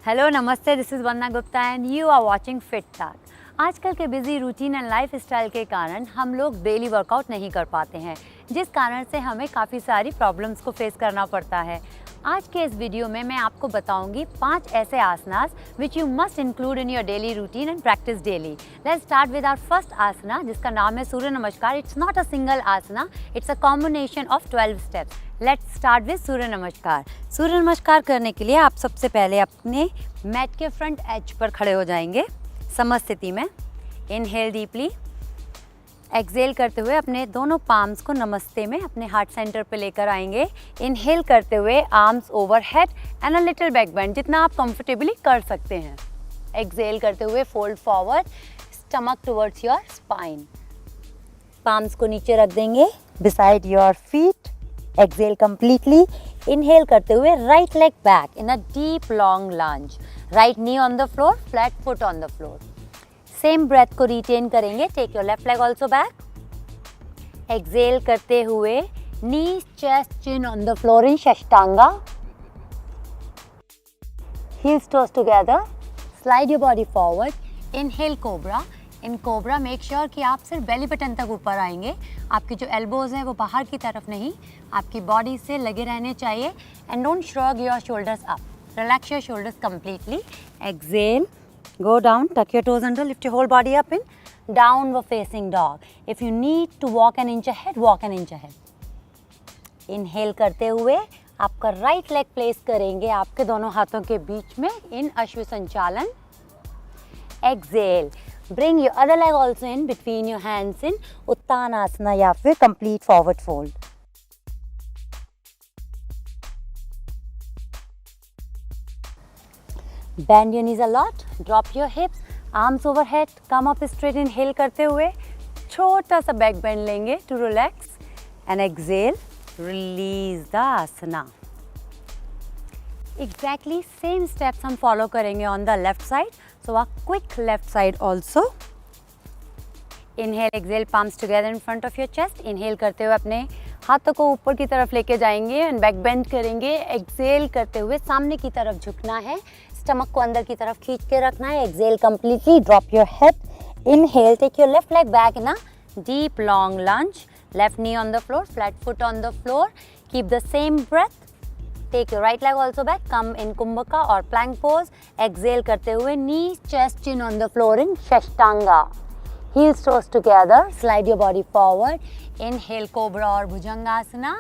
Hello नमस्ते, this is Vandana Gupta and you are watching Fit Talk. आजकल के busy routine and lifestyle के कारण हम लोग डेली वर्कआउट नहीं कर पाते हैं, जिस कारण से हमें काफ़ी सारी प्रॉब्लम्स को फेस करना पड़ता है। आज के इस वीडियो में मैं आपको बताऊंगी 5 ऐसे asanas which you must include in your daily routine and practice daily. Let's start with our first asana, जिसका नाम है Surya Namaskar. It's not a single asana, it's a combination of 12 steps. Let's start with Surya Namaskar. Surya नमस्कार करने के लिए आप सबसे पहले अपने मैट के फ्रंट एज पर खड़े हो जाएंगे समस्त स्थिति में। इनहेल डीपली, एक्सहेल करते हुए अपने दोनों पाम्स को नमस्ते में अपने हार्ट सेंटर पे लेकर आएंगे। इनहेल करते हुए arms over head and a little back bend, जितना आप कंफर्टेबली कर सकते हैं। एक्सहेल करते हुए fold forward, stomach towards your spine. Palms को नीचे रख देंगे beside your feet. Exhale completely. Inhale करते हुए right leg back in a deep long lunge. Right knee on the floor, flat foot on the floor. Same breath को retain करेंगे। Take your left leg also back. Exhale करते हुए knee chest chin on the floor in Sashtanga. Heels toes together, slide your body forward. Inhale cobra. In cobra make sure कि आप सिर्फ belly button तक ऊपर आएंगे। आपके जो एल्बोज हैं वो बाहर की तरफ नहीं, आपकी बॉडी से लगे रहने चाहिए। And don't shrug your shoulders up, relax your shoulders completely. Exhale, go down, tuck your toes under, lift your whole body up in downward facing dog. If you need to walk an inch ahead, walk an inch ahead. Inhale करते हुए आपका right leg place करेंगे आपके दोनों हाथों के बीच में इन अश्व संचालन। Exhale, bring your other leg also in between your hands in उत्तानासना या फिर complete forward fold. Bend your knees a lot, drop your hips, arms overhead, come up straight. Inhale करते हुए छोटा सा बैक बेंड लेंगे to relax and exhale, release the asana. Exactly same steps हम follow करेंगे on the left side. So a quick left side also. Inhale, exhale, palms together in front of your chest. Inhale करते हुए अपने हाथों को ऊपर की तरफ लेके जाएंगे एंड बैक बेंड करेंगे। एक्सहेल करते हुए सामने की तरफ झुकना है, स्टमक को अंदर की तरफ खींच के रखना है। Exhale completely, drop your head. Inhale, take your left leg back in a deep long lunge. Left knee on the floor, flat foot on the floor. Keep the same breath. Take your right leg also back, come in Kumbhaka और plank pose. Exhale करते हुए knee chest chin on the floor in Sashtanga. Heels toes together, slide your body forward. Inhale cobra और Bhujangasana.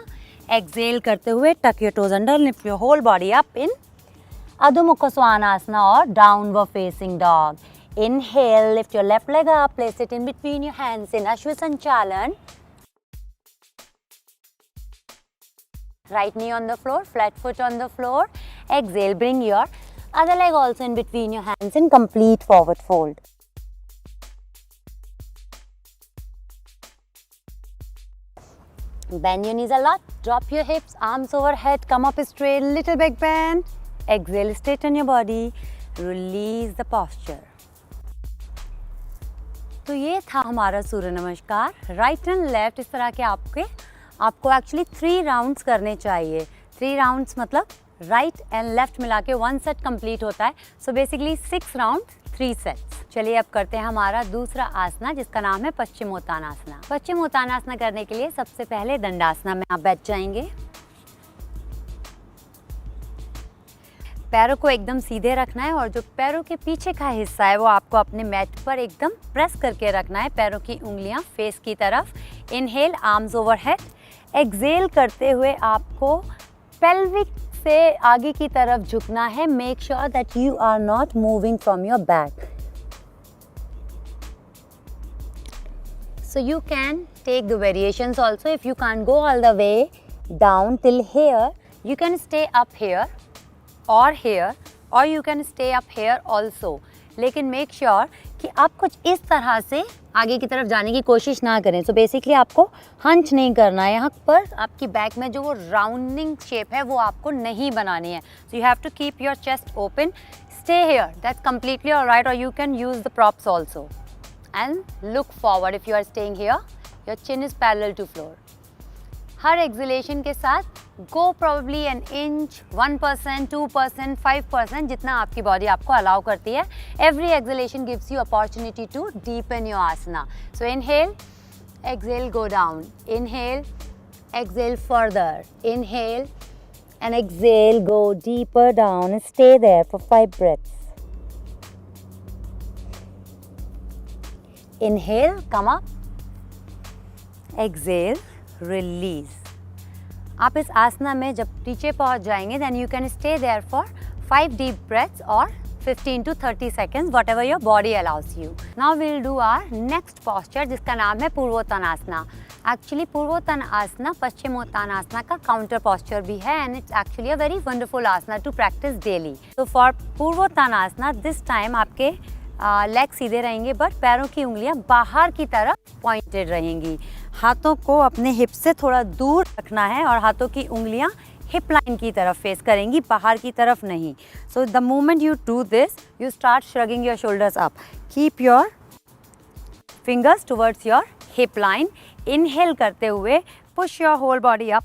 Exhale करते हुए tuck your toes under, lift your whole body up in Adho Mukha Svanasana और downward facing dog. Inhale, lift your left leg up, place it in between your hands in Ashwa Sanchalan. Right knee on the floor, flat foot on the floor. Exhale, bring your other leg also in between your hands in complete forward fold. Bend your knees a lot, drop your hips, arms overhead, come up straight, little back bend. Exhale, straighten your body, release the posture. तो ये था हमारा सूर्य नमस्कार। Right and left इस तरह के आपको actually 3 rounds करने चाहिए। 3 राउंड्स मतलब राइट एंड लेफ्ट मिला के 1 सेट कंप्लीट होता है। So basically 6 round 3 sets. चलिए अब करते हैं हमारा दूसरा आसना, जिसका नाम है पश्चिमोत्तानासना। पश्चिमोत्तानासना करने के लिए सबसे पहले दंडासना में आप बैठ जाएंगे। पैरों को एकदम सीधे रखना है और जो पैरों के पीछे का हिस्सा है वो आपको अपने मैट पर एकदम प्रेस करके रखना है, पैरों की उंगलियां फेस की तरफ। Inhale, arms overhead. एक्सहेल करते हुए आपको पेल्विक से आगे की तरफ झुकना है। Make sure that you are not moving from your back. So you can take the variations also. If you can't go all the way down till here, you can stay up here or you can stay up here also. लेकिन make sure कि आप कुछ इस तरह से आगे की तरफ जाने की कोशिश ना करें। So basically आपको हंच नहीं करना है, यहाँ पर आपकी बैक में जो वो राउंडिंग शेप है वो आपको नहीं बनानी है। So you have to keep your chest open. Stay here. That's completely alright, or you can use the props also. And look forward. If you are staying here, your chin is parallel to floor. Her exhalation के साथ go probably an inch, 1%, 2%, 5%, जितना आपकी body आपको allow करती है. Every exhalation gives you opportunity to deepen your asana. So inhale, exhale, go down. Inhale, exhale further. Inhale and exhale, go deeper down and stay there for 5 breaths. Inhale, come up. Exhale, release. आप इस आसना में जब नीचे पहुंच जाएंगे then you can stay there for 5 deep breaths or 15 to 30 seconds, whatever your body allows you. Now we'll do our next posture जिसका नाम है पूर्वोत्तानासना. Actually पूर्वोत्तानासना पश्चिमोत्तानासना का counter posture भी है and it's actually a very wonderful asana to practice daily. So for पूर्वोत्तानासना this time आपके leg सीधे रहेंगे but पैरों की उंगलियां बाहर की तरफ पॉइंटेड रहेंगी. हाथों को अपने हिप से थोड़ा दूर रखना है और हाथों की उंगलियां हिप लाइन की तरफ फेस करेंगी, बाहर की तरफ नहीं. So the moment you do this you start shrugging your shoulders up. Keep your fingers towards your hip line. Inhale करते हुए push your whole body up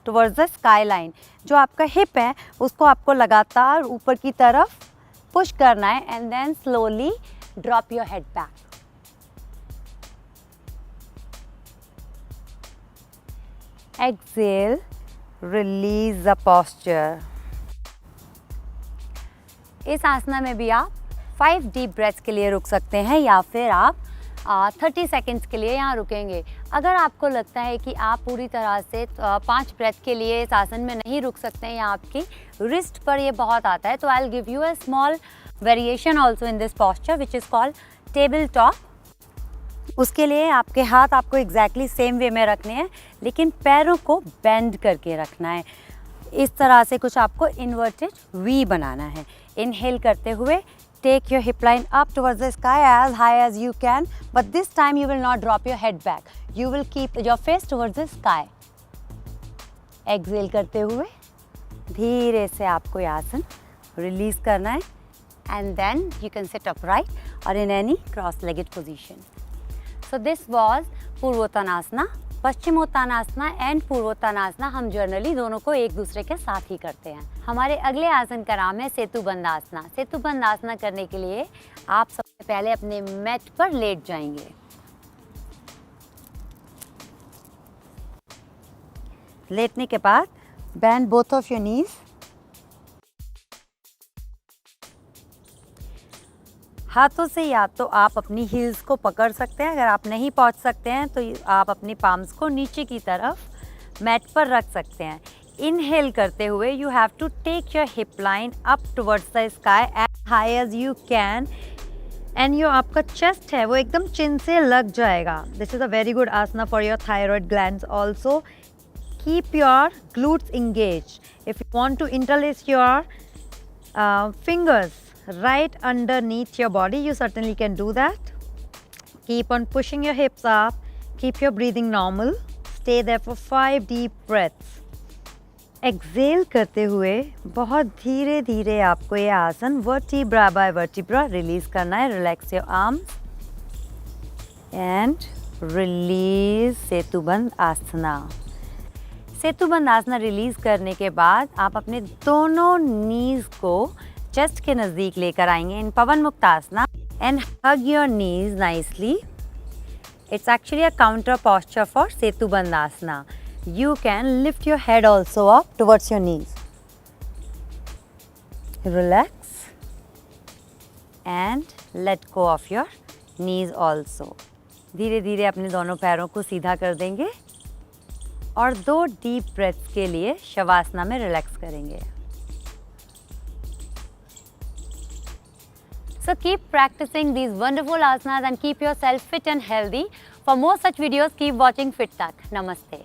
towards the sky line. जो आपका हिप है उसको आपको लगातार ऊपर की तरफ पुश करना है and then slowly drop your head back. Exhale, release the posture. इस आसना में भी आप 5 डीप ब्रेथ्स के लिए रुक सकते हैं या फिर आप 30 सेकेंड्स के लिए यहाँ रुकेंगे. अगर आपको लगता है कि आप पूरी तरह से 5 ब्रेथ के लिए इस आसन में नहीं रुक सकते हैं या आपकी रिस्ट पर ये बहुत आता है तो I will give you a small variation also in this posture which is called table top. उसके लिए आपके हाथ आपको एग्जैक्टली सेम वे में रखने हैं लेकिन पैरों को बेंड करके रखना है. इस तरह से कुछ आपको इन्वर्टेड वी बनाना है. इनहेल करते हुए take your hip line up towards the sky as high as you can but this time you will not drop your head back. You will keep your face towards the sky. Exhale करते हुए धीरे से आपको ये आसन release करना है and then you can sit upright और in any cross legged position. So this was Purvottanasana. Paschimottanasana and Purvottanasana हम जनरली दोनों को एक दूसरे के साथ ही करते हैं. हमारे अगले आसन का नाम है सेतुबंध आसना. सेतुबंध आसना करने के लिए आप सबसे पहले अपने मैट पर लेट जाएंगे. लेटने के बाद bend both of your knees. हाथों से या तो आप अपनी हील्स को पकड़ सकते हैं. अगर आप नहीं पहुंच सकते हैं तो आप अपनी पाम्स को नीचे की तरफ मैट पर रख सकते हैं. इनहेल करते हुए you have to take your hip line up towards the sky as high as you can and जो आपका चेस्ट है वो एकदम चिन से लग जाएगा. This is a very good asana for your thyroid glands also. Keep your glutes engage. If you want to interlace your fingers right underneath your body, you certainly can do that. Keep on pushing your hips up. Keep your breathing normal. Stay there for 5 deep breaths. Exhale करते हुए बहुत धीरे धीरे आपको ये आसन vertebra by vertebra release करना है. Relax your arms and release Setubandha asana. Setubandha asana release करने के बाद आप अपने दोनों नीज को चेस्ट के नज़दीक लेकर आएंगे in Pawan Mukta asana and hug your knees nicely. It's actually a counter posture for Setubandha asana. You can lift your head also up towards your knees. Relax and let go of your knees also. धीरे धीरे अपने दोनों पैरों को सीधा कर देंगे और 2 डीप ब्रेथ्स के लिए शवासना में रिलैक्स करेंगे. So keep practicing these wonderful asanas and keep yourself fit and healthy. For more such videos, keep watching FitTak. Namaste.